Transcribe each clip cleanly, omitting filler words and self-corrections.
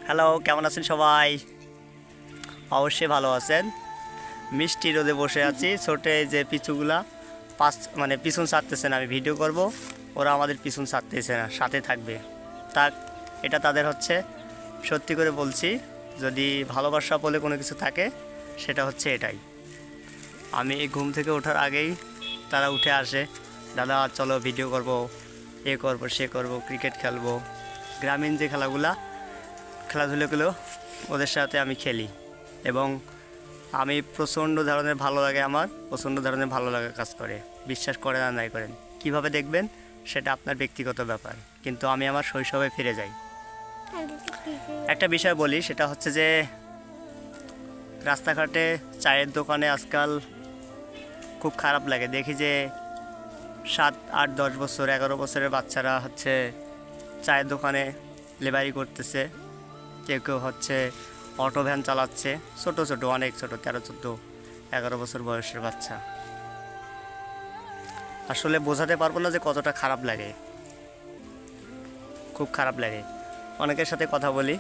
Hello, কেমন আছেন সবাই? অবশ্যই ভালো আছেন। মিষ্টি রোদে বসে আছি। ছোটে যে পিছুগুলা পিছন ছাড়তেছে না, আমি ভিডিও করব, ওরা আমাদের পিছন ছাড়তেছে না, সাথে থাকবে। তাক, এটা তাদের হচ্ছে। সত্যি করে বলছি, যদি ভালোবাসা বলে কোনো কিছু থাকে সেটা হচ্ছে এটাই। আমি ঘুম থেকে ওঠার আগেই তারা উঠে আসে, দাদা চলো ভিডিও করব, এ করব সে করব, ক্রিকেট খেলবো, গ্রামীণ যে খেলাধুলোগুলো ওদের সাথে আমি খেলি। এবং আমি প্রচণ্ড ধরনের ভালো লাগে, আমার প্রচণ্ড ধরনের ভালো লাগা কাজ করে। বিশ্বাস করেন আর নাই করেন, কীভাবে দেখবেন সেটা আপনার ব্যক্তিগত ব্যাপার, কিন্তু আমি আমার শৈশবে ফিরে যাই। একটা বিষয় বলি, সেটা হচ্ছে যে রাস্তাঘাটে চায়ের দোকানে আজকাল খুব খারাপ লাগে, দেখি যে 7, 8, 10 বছর 11 বছরের বাচ্চারা হচ্ছে চায়ের দোকানে লেবারি করতেছে, কেউ কেউ হচ্ছে অটো ভ্যান চালাচ্ছে, ছোট ছোট, অনেক ছোট, 13, 14, 11 বছর বয়সের বাচ্চা। আসলে বোঝাতে পারবো না যে কতটা খারাপ লাগে, খুব খারাপ লাগে। অনেকের সাথে কথা বলি,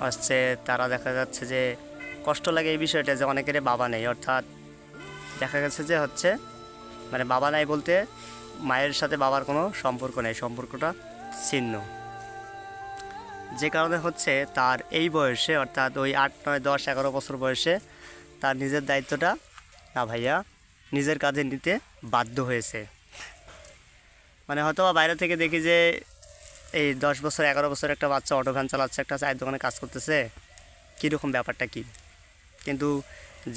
হচ্ছে তারা দেখা যাচ্ছে যে কষ্ট লাগে এই বিষয়টা যে অনেকেরই বাবা নেই, অর্থাৎ দেখা গেছে যে হচ্ছে বাবা নাই বলতে মায়ের সাথে বাবার কোনো সম্পর্ক নেই, সম্পর্কটা ছিন্ন। যে কারণে হচ্ছে তার এই বয়সে, অর্থাৎ ওই 8, 9, 10, 11 বছর বয়সে তার নিজের দায়িত্বটা না ভাইয়া নিজের কাঁধে নিতে বাধ্য হয়েছে। হয়তো বাইরে থেকে দেখি যে এই 10 বছর 11 বছর একটা বাচ্চা অটো ভ্যান চালাচ্ছে, একটা চায়ের দোকানে কাজ করতেছে, কীরকম ব্যাপারটা কী, কিন্তু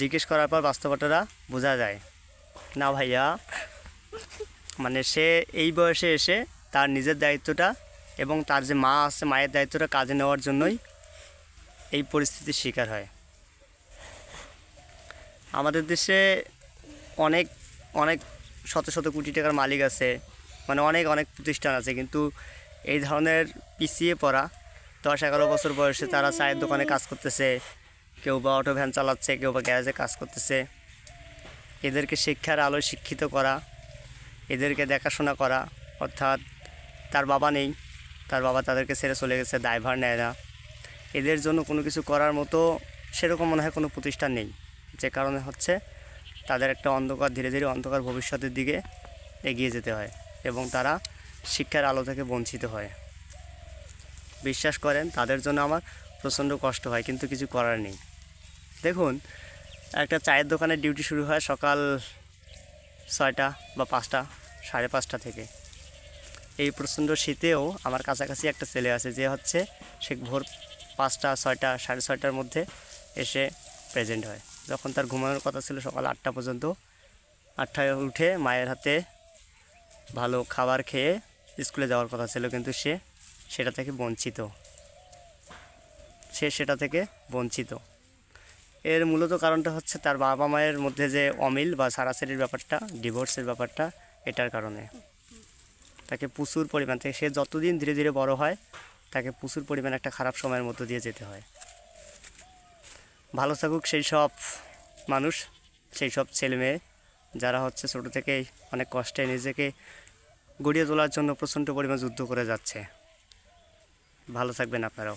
জিজ্ঞেস করার পর বাস্তবতাটা বোঝা যায় না ভাইয়া। সে এই বয়সে এসে তার নিজের দায়িত্বটা এবং তার যে মা আছে, মায়ের দায়িত্বটা কাজে নেওয়ার জন্যই এই পরিস্থিতির শিকার হয়। আমাদের দেশে অনেক অনেক শত শত কোটি টাকার মালিক আছে, অনেক অনেক প্রতিষ্ঠান আছে, কিন্তু এই ধরনের পিছিয়ে পড়া 10, 11 বছর বয়সে তারা চায়ের দোকানে কাজ করতেছে, কেউ বা অটো ভ্যান চালাচ্ছে, কেউ বা গ্যারেজে কাজ করতেছে। এদেরকে শিক্ষার আলোয় শিক্ষিত করা, এদেরকে দেখাশোনা করা, অর্থাৎ তার বাবা নেই, তার বাবা তাদেরকে ছেড়ে চলে গেছে, দায়ভার নেয় না, এদের জন্য কোনো কিছু করার মতো সেরকম মনে হয় কোনো প্রতিষ্ঠান নেই। যে কারণে হচ্ছে তাদের একটা ধীরে ধীরে অন্ধকার ভবিষ্যতের দিকে এগিয়ে যেতে হয় এবং তারা শিক্ষার আলো থেকে বঞ্চিত হয়। বিশ্বাস করেন, তাদের জন্য আমার প্রচণ্ড কষ্ট হয়, কিন্তু কিছু করার নেই। দেখুন, একটা চায়ের দোকানের ডিউটি শুরু হয় সকাল 6টা বা 5টা, 5:30 থেকে। এই প্রচণ্ড শীতেও আমার কাছাকাছি একটা ছেলে আছে যে হচ্ছে সে ভোর 5টা, 6টা, 6:30টার মধ্যে এসে প্রেজেন্ট হয়, যখন তার ঘুমানোর কথা ছিল সকাল 8টা পর্যন্ত। 8টায় উঠে মায়ের হাতে ভালো খাবার খেয়ে স্কুলে যাওয়ার কথা ছিল, কিন্তু সে সেটা থেকে বঞ্চিত। এর মূলত কারণটা হচ্ছে তার বাবা মায়ের মধ্যে যে অমিল বা ছাড়াছাড়ির ব্যাপারটা, ডিভোর্সের ব্যাপারটা, এটার কারণে তাকে প্রচুর পরিমাণ থেকে, সে যতদিন ধীরে ধীরে বড় হয় তাকে প্রচুর পরিমাণ একটা খারাপ সময়ের মধ্য দিয়ে যেতে হয়। ভালো থাকুক সেই সব মানুষ, সেই সব ছেলে মেয়ে যারা হচ্ছে ছোটো থেকেই অনেক কষ্টে নিজেকে গড়িয়ে তোলার জন্য প্রচণ্ড পরিমাণ যুদ্ধ করে যাচ্ছে। ভালো থাকবেন আপনারাও।